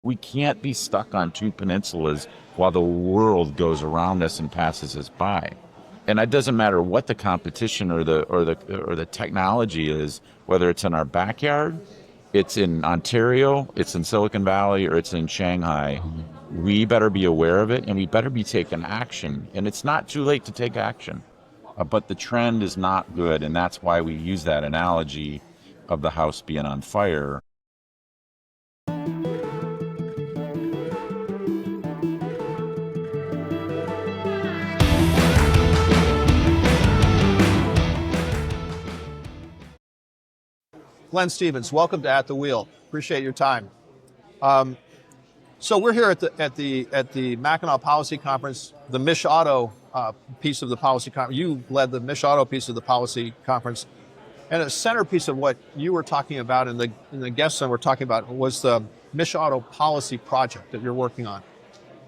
We can't be stuck on two peninsulas while the world goes around us and passes us by. And it doesn't matter what the competition or the technology is, whether it's in our backyard, it's in Ontario, it's in Silicon Valley, or it's in Shanghai. We better be aware of it, and we better be taking action. And it's not too late to take action, but the trend is not good, and that's why we use that analogy of the house being on fire. Glenn Stevens, welcome to At the Wheel. Appreciate your time. So we're here at the Mackinac Policy Conference, the MichAuto piece of the policy conference. You led the MichAuto piece of the policy conference, and a centerpiece of what you were talking about and the guests were talking about was the MichAuto Policy Project that you're working on.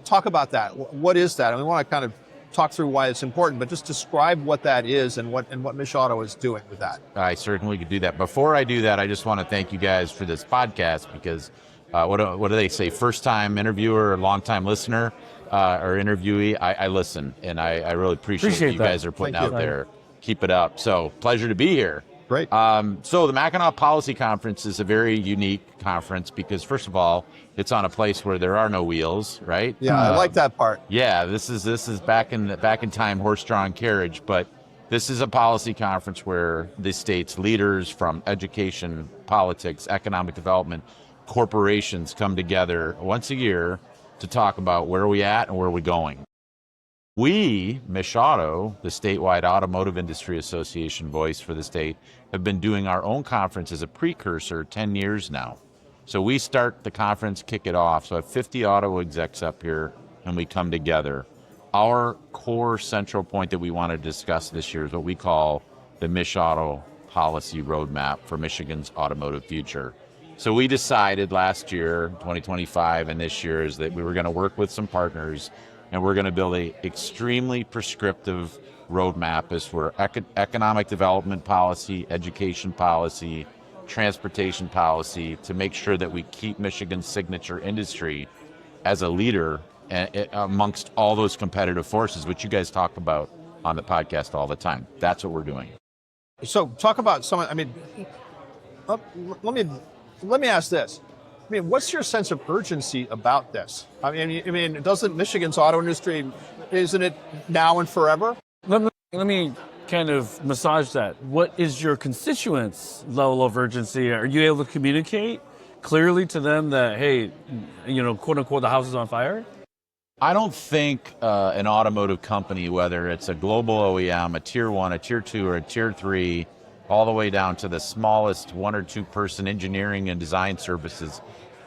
Talk about that. What is that? And we want to kind of talk through why it's important, but just describe what that is and what MichAuto is doing with that. I certainly could do that. Before I do that, I just want to thank you guys for this podcast because what do they say? First time interviewer, long time listener, or interviewee. I listen, and I really appreciate what you guys are putting out there. Keep it up. So pleasure to be here. Great. So the Mackinac Policy Conference is a very unique conference because, first of all, it's on a place where there are no wheels, right? Yeah, I like that part. Yeah, this is back in time, horse-drawn carriage, but this is a policy conference where the state's leaders from education, politics, economic development, corporations come together once a year to talk about where are we at and where are we going. We, MichAuto, the statewide automotive industry association voice for the state, have been doing our own conference as a precursor 10 years now. So we start the conference, kick it off. So I have 50 auto execs up here, and we come together. Our core central point that we want to discuss this year is what we call the MichAuto Policy Roadmap for Michigan's automotive future. So we decided last year, 2025, and this year is that we were going to work with some partners, and we're going to build a extremely prescriptive roadmap as for economic development policy, education policy, transportation policy to make sure that we keep Michigan's signature industry as a leader amongst all those competitive forces, which you guys talk about on the podcast all the time. That's what we're doing. So talk about some, I mean, let me ask this. I mean, what's your sense of urgency about this? I mean, doesn't Michigan's auto industry, isn't it now and forever? Let me kind of massage that. What is your constituents' level of urgency? Are you able to communicate clearly to them that, hey, quote unquote, the house is on fire? I don't think an automotive company, whether it's a global OEM, a tier 1, a tier 2, or a tier 3, all the way down to the smallest 1 or 2 person engineering and design services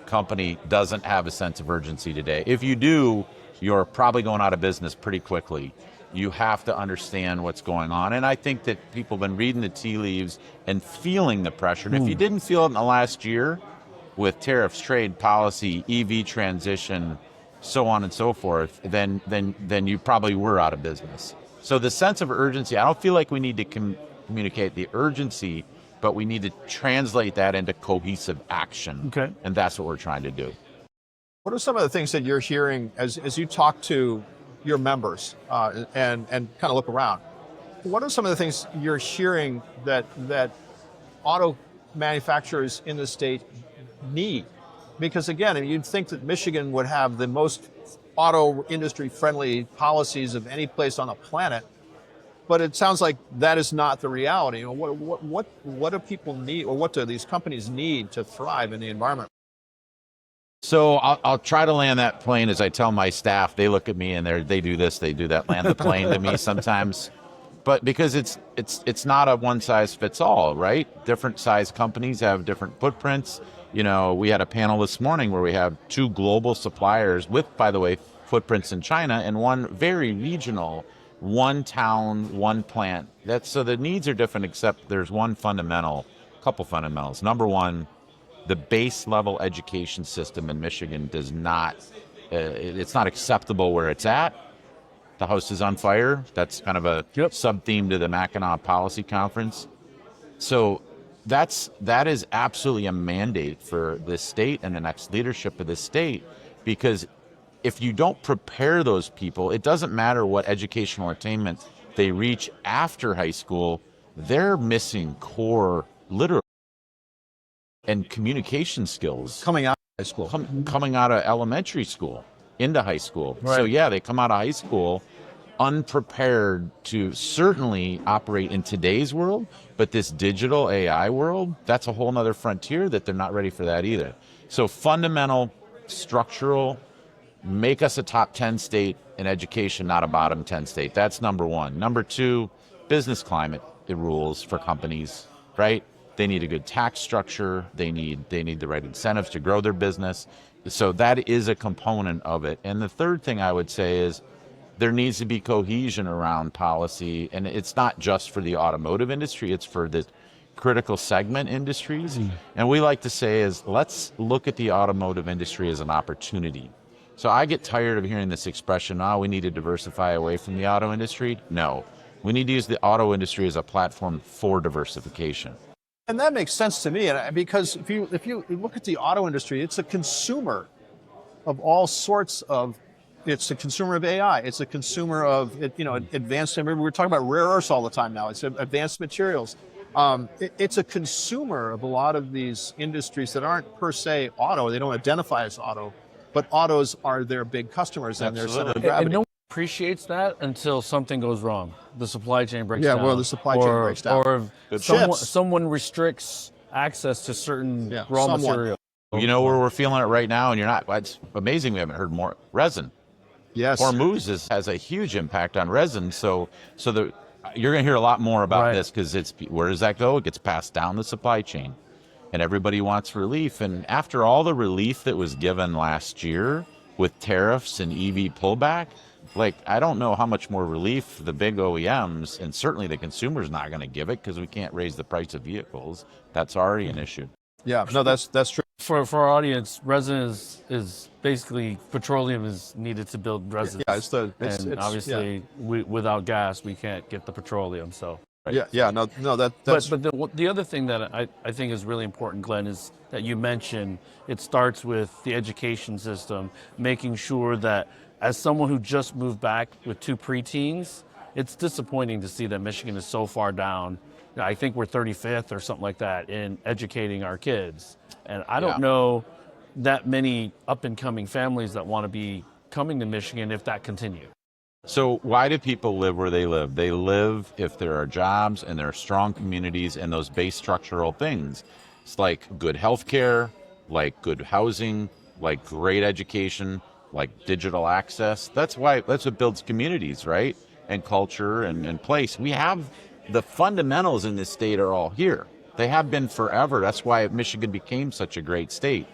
company, doesn't have a sense of urgency today. If you do, you're probably going out of business pretty quickly. You have to understand what's going on. And I think that people have been reading the tea leaves and feeling the pressure. And if you didn't feel it in the last year with tariffs, trade policy, EV transition, so on and so forth, then you probably were out of business. So the sense of urgency, I don't feel like we need to communicate the urgency, but we need to translate that into cohesive action. Okay. And that's what we're trying to do. What are some of the things that you're hearing as you talk to your members and kind of look around? What are some of the things you're hearing that auto manufacturers in the state need? Because again, you'd think that Michigan would have the most auto industry friendly policies of any place on the planet, but it sounds like that is not the reality. What do people need, or what do these companies need to thrive in the environment? So I'll try to land that plane as I tell my staff. They look at me and they do this, they do that, land the plane to me sometimes. But because it's not a one size fits all, right? Different size companies have different footprints. We had a panel this morning where we have 2 global suppliers with, by the way, footprints in China, and one very regional, 1 town, 1 plant. So the needs are different, except there's couple fundamentals. Number 1, the base level education system in Michigan does not, it's not acceptable where it's at. The house is on fire. That's kind of a sub-theme to the Mackinac Policy Conference. So that is absolutely a mandate for this state and the next leadership of this state, because if you don't prepare those people, it doesn't matter what educational attainment they reach after high school, they're missing core literacy and communication skills Coming out of high school. coming out of elementary school into high school. Right. So yeah, they come out of high school unprepared to certainly operate in today's world, but this digital AI world, that's a whole nother frontier that they're not ready for that either. So fundamental, structural, make us a top 10 state in education, not a bottom 10 state. That's number one. Number two, business climate, it rules for companies, right? They need a good tax structure. They need the right incentives to grow their business. So that is a component of it. And the third thing I would say is there needs to be cohesion around policy. And it's not just for the automotive industry, it's for the critical segment industries. And we like to say is, let's look at the automotive industry as an opportunity. So I get tired of hearing this expression, we need to diversify away from the auto industry. No, we need to use the auto industry as a platform for diversification. And that makes sense to me, and because if you look at the auto industry, it's a consumer of all sorts of. It's a consumer of AI. It's a consumer of advanced. Remember, we're talking about rare earths all the time now. It's advanced materials. It's a consumer of a lot of these industries that aren't per se auto. They don't identify as auto, but autos are their big customers and their center of gravity. And no one appreciates that until something goes wrong. The supply chain breaks down. Yeah, well, the supply chain breaks down. Or someone restricts access to certain raw material. You know where we're feeling it right now, and you're not. It's amazing we haven't heard more. Resin. Yes. Hormuz has a huge impact on resin. So you're going to hear a lot more about this, because where does that go? It gets passed down the supply chain, and everybody wants relief. And after all the relief that was given last year with tariffs and EV pullback, I don't know how much more relief the big OEMs and certainly the consumer's not going to give it, because we can't raise the price of vehicles. That's already an issue. Yeah, no, that's true. For our audience, resin is basically petroleum is needed to build resin. Yeah, it's obviously without gas we can't get the petroleum. So that's. But the other thing that I think is really important, Glenn, is that you mentioned it starts with the education system, making sure that as someone who just moved back with 2 preteens, it's disappointing to see that Michigan is so far down. I think we're 35th or something like that in educating our kids. And I don't know that many up-and-coming families that want to be coming to Michigan if that continues. So why do people live where they live? They live if there are jobs and there are strong communities and those base structural things. It's like good health care, like good housing, like great education, like digital access. That's what builds communities, right? And culture and place. We have the fundamentals in this state are all here. They have been forever. That's why Michigan became such a great state.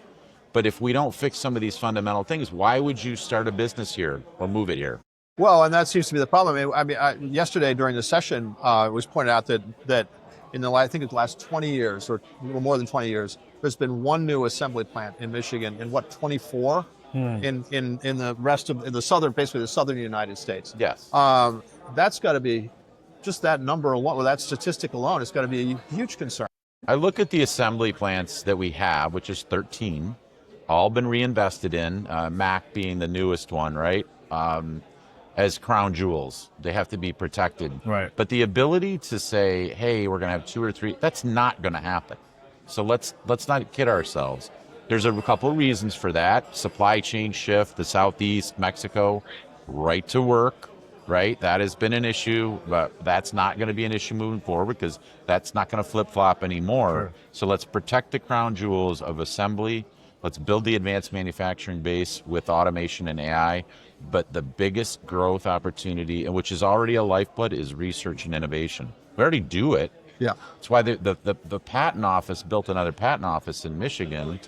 But if we don't fix some of these fundamental things, why would you start a business here or move it here? Well, and that seems to be the problem. I mean, yesterday during the session, it was pointed out that in the last 20 years, or a little more than 20 years, there's been one new assembly plant in Michigan in 24 in the rest of the southern, basically the southern United States. Yes. That's got to be just that number alone, or that statistic alone, it's got to be a huge concern. I look at the assembly plants that we have, which is 13, all been reinvested in, Mac being the newest one, right? As crown jewels. They have to be protected. Right. But the ability to say, hey, we're going to have 2 or 3, that's not going to happen. So let's not kid ourselves. There's a couple of reasons for that. Supply chain shift, the Southeast, Mexico, right to work, right? That has been an issue, but that's not going to be an issue moving forward, because that's not going to flip-flop anymore. Sure. So let's protect the crown jewels of assembly. Let's build the advanced manufacturing base with automation and AI. But the biggest growth opportunity, and which is already a lifeblood, is research and innovation. We already do it. Yeah. That's why the patent office built another patent office in Michigan,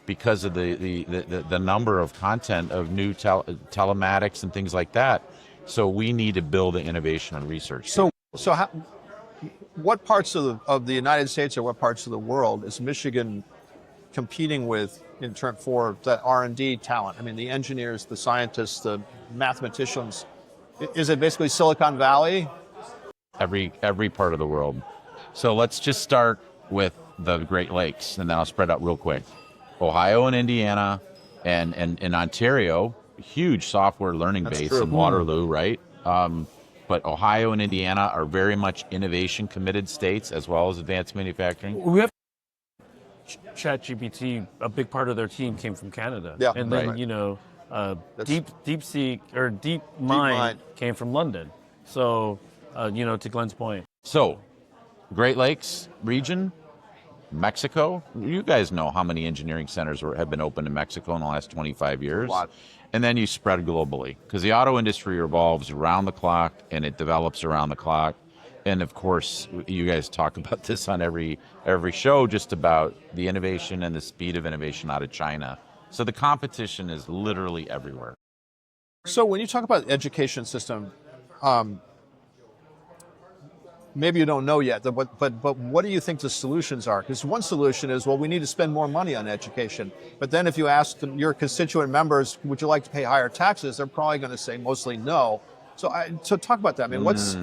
because of the number of content of new telematics and things like that. So we need to build the innovation and research. So what parts of the United States or what parts of the world is Michigan competing with for the R&D talent? I mean, the engineers, the scientists, the mathematicians. Is it basically Silicon Valley? Every part of the world. So let's just start with the Great Lakes, and then I'll spread out real quick. Ohio and Indiana, and in Ontario, huge software learning base true. in Waterloo, right? But Ohio and Indiana are very much innovation committed states as well as advanced manufacturing. We have ChatGPT. A big part of their team came from Canada, Yeah, and then right. DeepMind came from London. So to Glenn's point. So, Great Lakes region, Mexico. You guys know how many engineering centers have been opened in Mexico in the last 25 years. A lot. And then you spread globally because the auto industry revolves around the clock and it develops around the clock. And of course, you guys talk about this on every show, just about the innovation and the speed of innovation out of China. So the competition is literally everywhere. So when you talk about the education system, maybe you don't know yet, but what do you think the solutions are? Because one solution is, well, we need to spend more money on education. But then if you ask your constituent members, would you like to pay higher taxes? They're probably going to say mostly no. So talk about that. I mean, what's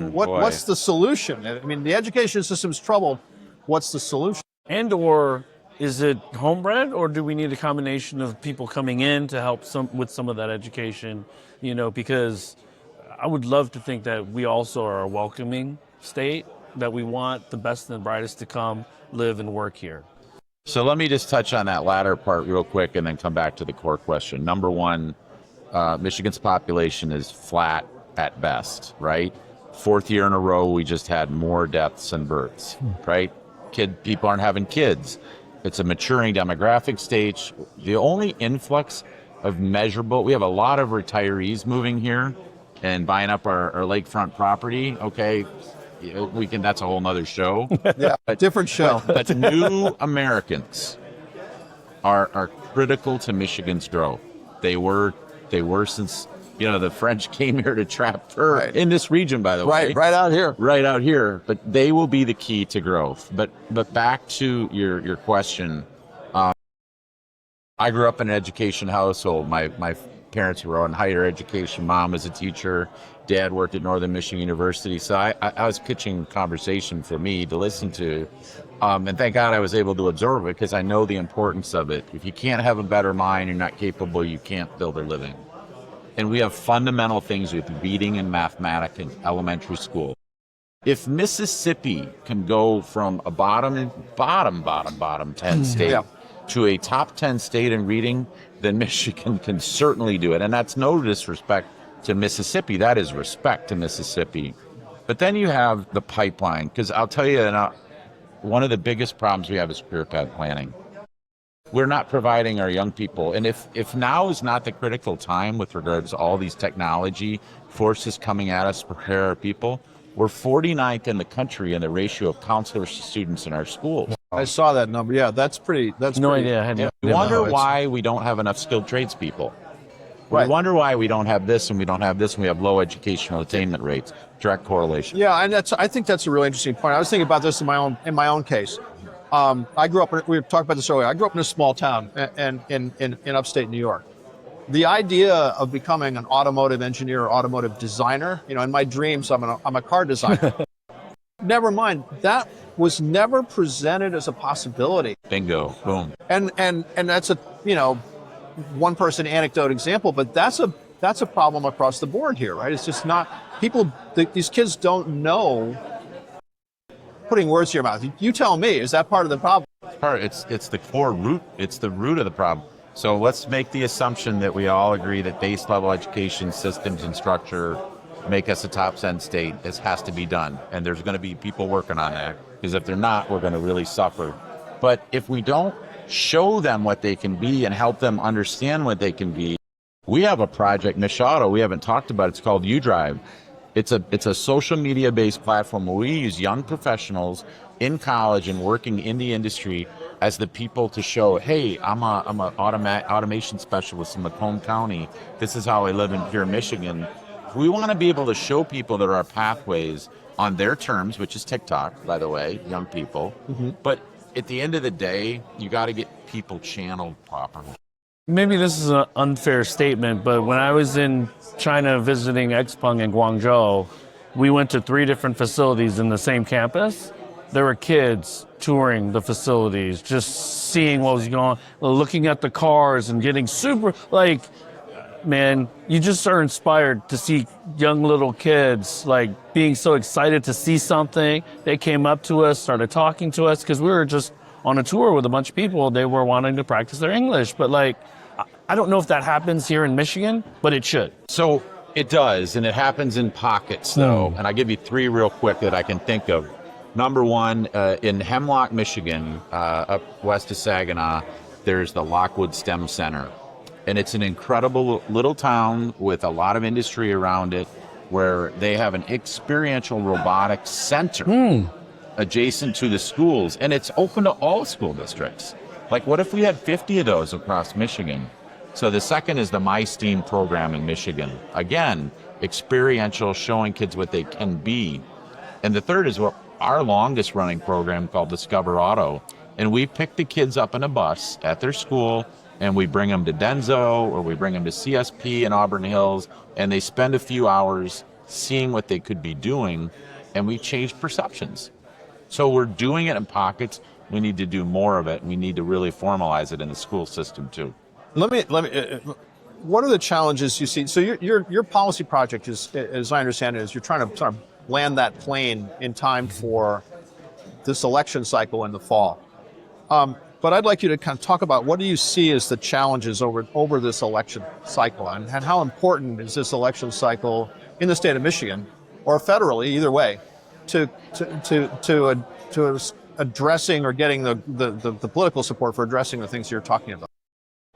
the solution? I mean, the education system's troubled. What's the solution? And or is it homebred, or do we need a combination of people coming in to help with some of that education? Because I would love to think that we also are a welcoming state, that we want the best and the brightest to come live and work here. So let me just touch on that latter part real quick and then come back to the core question. Number one, Michigan's population is flat at best, right? Fourth year in a row, we just had more deaths than births, right? People aren't having kids. It's a maturing demographic stage. The only influx of measurable, we have a lot of retirees moving here and buying up our lakefront property. Okay, that's a whole nother show. Yeah, different show. But new Americans are critical to Michigan's growth. They were since the French came here to trap fur in this region, by the way. Right out here. Right out here. But they will be the key to growth. But back to your question. I grew up in an education household. My parents were on higher education. Mom was a teacher. Dad worked at Northern Michigan University. So I was pitching conversation for me to listen to. And thank God I was able to absorb it because I know the importance of it. If you can't have a better mind, you're not capable, you can't build a living. And we have fundamental things with reading and mathematics in elementary school. If Mississippi can go from a bottom 10 state to a top 10 state in reading, then Michigan can certainly do it. And that's no disrespect to Mississippi. That is respect to Mississippi. But then you have the pipeline, because I'll tell you, one of the biggest problems we have is career path planning. We're not providing our young people. And if now is not the critical time with regards to all these technology forces coming at us to prepare our people, we're 49th in the country in the ratio of counselors to students in our schools. I saw that number. Yeah, that's pretty. Idea. I had We wonder why we don't have enough skilled tradespeople. We wonder why we don't have this and we don't have this and we have low educational attainment rates. Direct correlation. Yeah, and I think that's a really interesting point. I was thinking about this in my own case. I grew up. We talked about this earlier. I grew up in a small town in upstate New York. The idea of becoming an automotive engineer or automotive designer, in my dreams, I'm a car designer. Never mind, that was never presented as a possibility. Bingo, boom. And that's a one person anecdote example, but that's a problem across the board here, right? It's just not these kids don't know. Putting words to your mouth. You tell me, is that part of the problem? It's the core root. It's the root of the problem. So let's make the assumption that we all agree that base level education systems and structure make us a top 10 state. This has to be done. And there's going to be people working on that, because if they're not, we're going to really suffer. But if we don't show them what they can be and help them understand what they can be, we have a project, MichAuto, we haven't talked about. It's called UDrive. It's a social media based platform where we use young professionals in college and working in the industry as the people to show, hey, I'm an automation specialist in Macomb County. This is how I live here in Michigan. We want to be able to show people that our pathways on their terms, which is TikTok, by the way, young people. Mm-hmm. But at the end of the day, you got to get people channeled properly. Maybe this is an unfair statement, but when I was in China visiting Xpeng in Guangzhou, we went to 3 different facilities in the same campus, there were kids touring the facilities, just seeing what was going on, looking at the cars and getting super, like, man, you just are inspired to see young little kids like being so excited to see something. They came up to us, started talking to us because we were just on a tour with a bunch of people. They were wanting to practice their English, but like, I don't know if that happens here in Michigan, but it should. So it does, and it happens in pockets though. And I'll give you three real quick that I can think of. Number one, in Hemlock, Michigan, up west of Saginaw, there's the Lockwood STEM Center. And it's an incredible little town with a lot of industry around it where they have an experiential robotics center adjacent to the schools. And it's open to all school districts. Like, what if we had 50 of those across Michigan? So the second is the My STEAM program in Michigan. Again, experiential, showing kids what they can be. And the third is what our longest running program called Discover Auto. And we pick the kids up in a bus at their school, and we bring them to Denso, or we bring them to CSP in Auburn Hills, and they spend a few hours seeing what they could be doing, and we change perceptions. So we're doing it in pockets. We need to do more of it, and we need to really formalize it in the school system too. Let me. What are the challenges you see? So your policy project is, as I understand it, is you're trying to sort of land that plane in time for this election cycle in the fall. But I'd like you to kind of talk about what do you see as the challenges over this election cycle, and how important is this election cycle in the state of Michigan or federally, either way, to addressing or getting the political support for addressing the things you're talking about?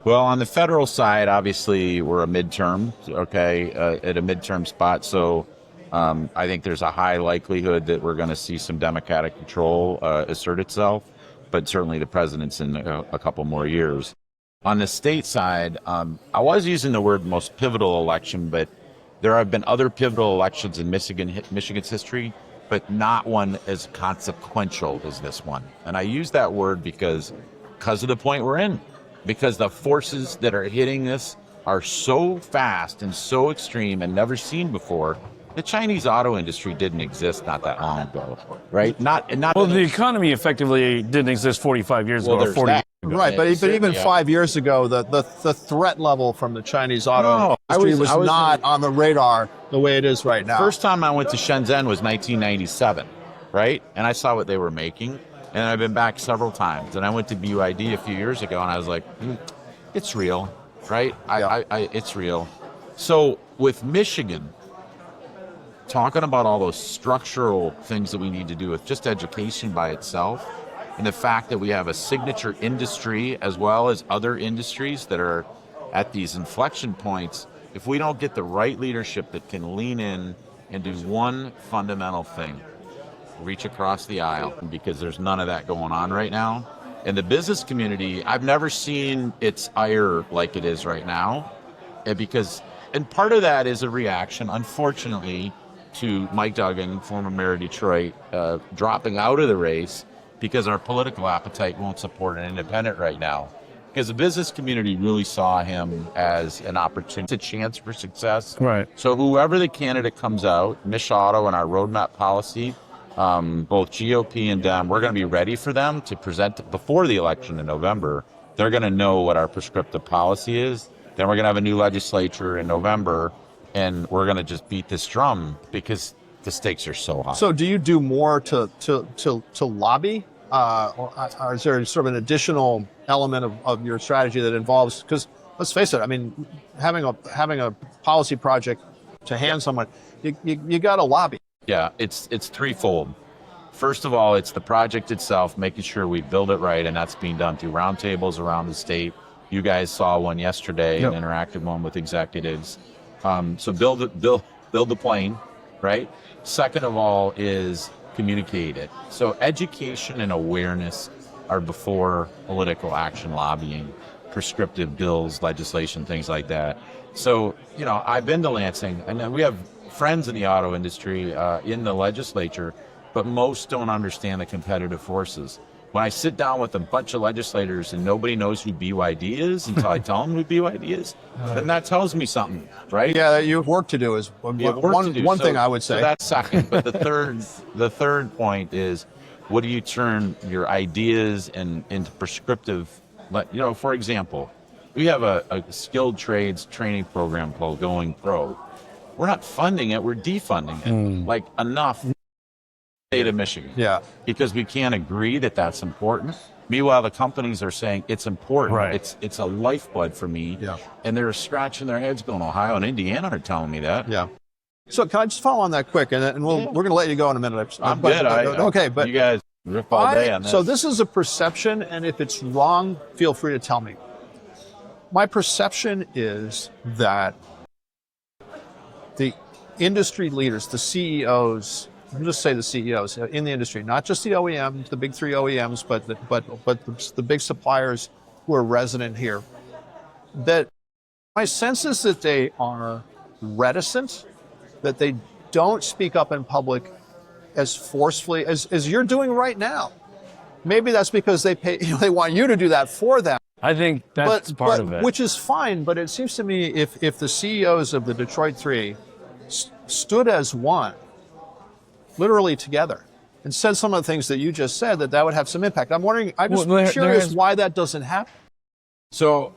Well, on the federal side, obviously we're a midterm, okay, at a midterm spot. So I think there's a high likelihood that we're going to see some Democratic control assert itself. But certainly the president's in a couple more years. On the state side, I was using the word most pivotal election, but there have been other pivotal elections in Michigan's history, but not one as consequential as this one. And I use that word because of the point we're in, because the forces that are hitting this are so fast and so extreme and never seen before. The Chinese auto industry didn't exist not that long ago, right? Well, the economy effectively didn't exist 45 years ago or 40 years ago. Right, but even 5 years ago, the threat level from the Chinese auto industry was not on the radar the way it is right now. First time I went to Shenzhen was 1997, right? And I saw what they were making, and I've been back several times. And I went to BYD a few years ago, and I was like, it's real, right? It's real. So with Michigan, talking about all those structural things that we need to do with just education by itself, and the fact that we have a signature industry as well as other industries that are at these inflection points, if we don't get the right leadership that can lean in and do one fundamental thing, reach across the aisle, because there's none of that going on right now. In the business community, I've never seen its ire like it is right now, and part of that is a reaction, unfortunately, to Mike Duggan, former mayor of Detroit, dropping out of the race because our political appetite won't support an independent right now. Because the business community really saw him as an opportunity, a chance for success. Right. So whoever the candidate comes out, MichAuto and our roadmap policy, both GOP and Dem, we're going to be ready for them to present before the election in November. They're going to know what our prescriptive policy is. Then we're going to have a new legislature in November, and we're going to just beat this drum because the stakes are so high. So do you do more to lobby? Or is there sort of an additional element of your strategy that involves, because let's face it, I mean, having a policy project to hand someone, you got to lobby. Yeah, it's threefold. First of all, it's the project itself, making sure we build it right, and that's being done through roundtables around the state. You guys saw one yesterday, Yep. An interactive one with executives. So build the plane, right? Second of all is communicate it. So education and awareness are before political action, lobbying, prescriptive bills, legislation, things like that. So, I've been to Lansing, and we have friends in the auto industry in the legislature, but most don't understand the competitive forces. When I sit down with a bunch of legislators and nobody knows who BYD is until I tell them who BYD is, then that tells me something, right? Yeah, you have work to do is one thing I would say. So that's second. But the third point is What do you turn your ideas into prescriptive? For example, we have a skilled trades training program called Going Pro. We're not funding it, we're defunding it. Like enough state of Michigan. Yeah. Because we can't agree that that's important. Meanwhile, the companies are saying it's important. Right. It's a lifeblood for me. Yeah. And they're scratching their heads going, Ohio and Indiana are telling me that. Yeah. So can I just follow on that quick, and we're going to let you go in a minute. I'm good. Okay, but you guys rip all day on this. So this is a perception, and if it's wrong, feel free to tell me. My perception is that the industry leaders, the CEOs, I'll just say the CEOs in the industry, not just the OEMs, the big three OEMs, but the big suppliers who are resident here, that my sense is that they are reticent, that they don't speak up in public as forcefully as you're doing right now. Maybe that's because they want you to do that for them. I think that's part of it. Which is fine, but it seems to me if the CEOs of the Detroit Three stood as one, literally together, and said some of the things that you just said, that would have some impact. I'm wondering, I'm just curious why that doesn't happen. So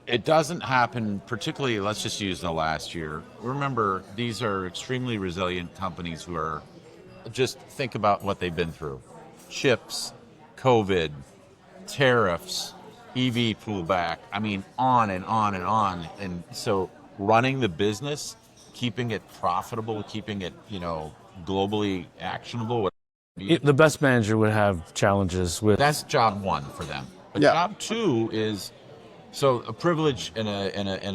it doesn't happen, particularly, let's just use the last year. Remember, these are extremely resilient companies who are, just think about what they've been through. Chips, COVID, tariffs, EV pullback, I mean, on and on and on. And so running the business, keeping it profitable, keeping it, globally actionable. The best manager would have challenges with. That's job one for them. But job two is, so a privilege and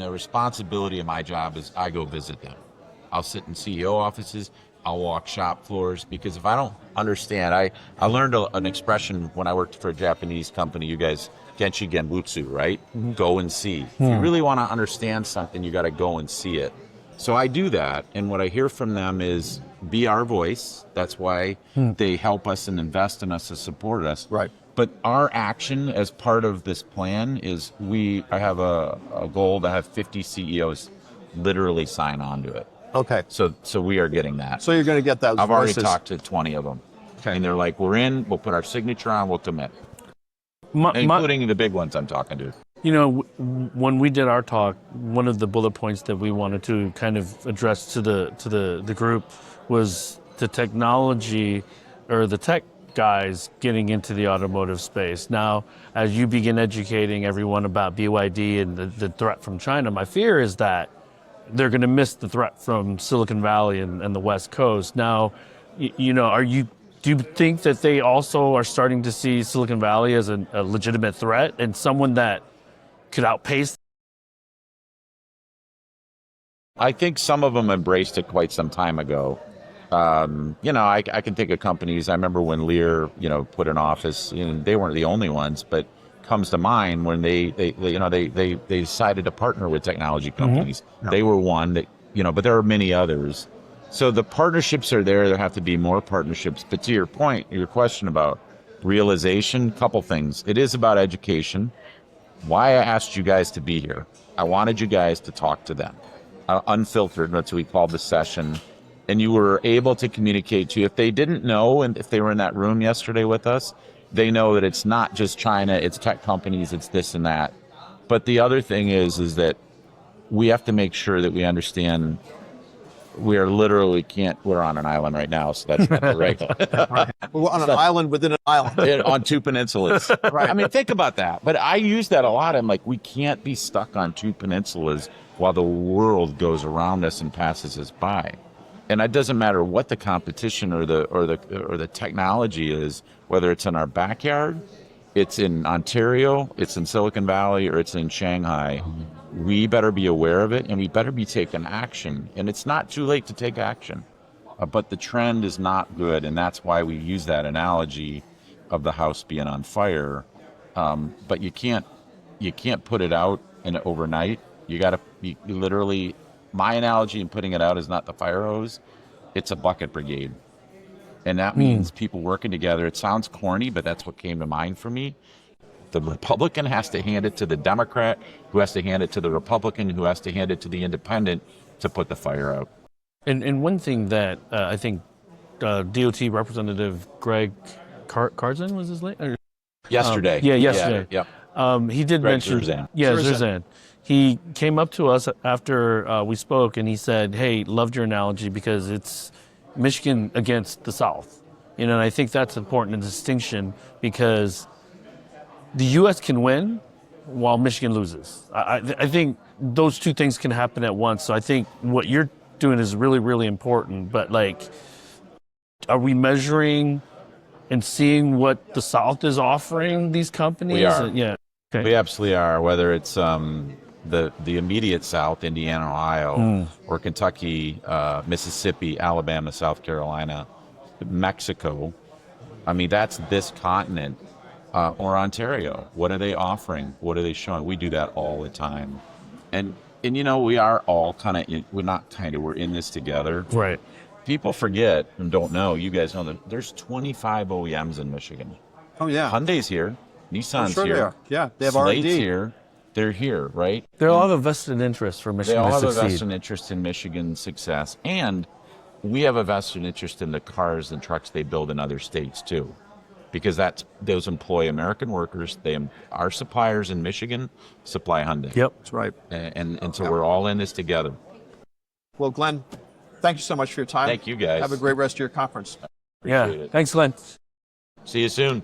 a responsibility of my job is I go visit them. I'll sit in CEO offices. I'll walk shop floors, because if I don't understand, I learned an expression when I worked for a Japanese company, you guys, Genshi Genbutsu, right? Mm-hmm. Go and see. If you really want to understand something, you got to go and see it. So I do that, and what I hear from them is be our voice. That's why they help us and invest in us and support us. Right. But our action as part of this plan is I have a goal to have 50 CEOs literally sign on to it. Okay. So we are getting that. So you're going to get that. I've already talked to 20 of them. Okay. And they're like, we're in, we'll put our signature on, we'll commit. Including the big ones I'm talking to. When we did our talk, one of the bullet points that we wanted to kind of address to the group was the technology, or the tech guys getting into the automotive space. Now, as you begin educating everyone about BYD and the threat from China, my fear is that they're going to miss the threat from Silicon Valley and the West Coast. Now, do you think that they also are starting to see Silicon Valley as a legitimate threat and someone that could outpace? I think some of them embraced it quite some time ago. I can think of companies. I remember when Lear, put an office. They weren't the only ones, but comes to mind when they decided to partner with technology companies. Mm-hmm. Yeah. They were one that, but there are many others. So the partnerships are there. There have to be more partnerships. But to your point, your question about realization, couple things. It is about education. Why I asked you guys to be here. I wanted you guys to talk to them. Unfiltered, that's what we called the session. And you were able to communicate to, if they didn't know, and if they were in that room yesterday with us, they know that it's not just China, it's tech companies, it's this and that. But the other thing is that we have to make sure that we understand we're on an island right now, so that's not the right. Right. We're on an island within an island. On two peninsulas. Right. I mean, think about that. But I use that a lot. I'm like, we can't be stuck on two peninsulas while the world goes around us and passes us by. And it doesn't matter what the competition or the technology is, whether it's in our backyard, it's in Ontario, it's in Silicon Valley, or it's in Shanghai. We better be aware of it, and we better be taking action. And it's not too late to take action, but the trend is not good, and that's why we use that analogy of the house being on fire. But you can't put it out overnight. You literally. My analogy in putting it out is not the fire hose, it's a bucket brigade. And that means people working together. It sounds corny, but that's what came to mind for me. The Republican has to hand it to the Democrat, who has to hand it to the Republican, who has to hand it to the Independent to put the fire out. And one thing that I think DOT Representative Greg Carson was his name? Yesterday. Yesterday. Yeah. He did Greg mention, Zerzan. Zerzan. He came up to us after we spoke, and he said, "Hey, loved your analogy because it's Michigan against the South." And I think that's important, a distinction, because the U.S. can win while Michigan loses. I think those two things can happen at once. So I think what you're doing is really, really important. But are we measuring and seeing what the South is offering these companies? We are. Yeah. Okay. We absolutely are, whether it's the immediate South, Indiana, Ohio, or Kentucky, Mississippi, Alabama, South Carolina, Mexico. I mean, that's this continent, or Ontario. What are they offering? What are they showing? We do that all the time. And we are all we're in this together. Right. People forget and don't know, you guys know that there's 25 OEMs in Michigan. Oh, yeah. Hyundai's here. Nissan's Sure here. they are. Yeah, they have Slate's R&D. here. They're here, right? They all have a vested interest for They Michigan all to have a succeed. vested interest in Michigan's success. And we have a vested interest in the cars and trucks they build in other states, too. Because those employ American workers. Our suppliers in Michigan supply Hyundai. Yep. That's right. And so we're all in this together. Well, Glenn, thank you so much for your time. Thank you, guys. Have a great rest of your conference. Yeah. Appreciate it. Thanks, Glenn. See you soon.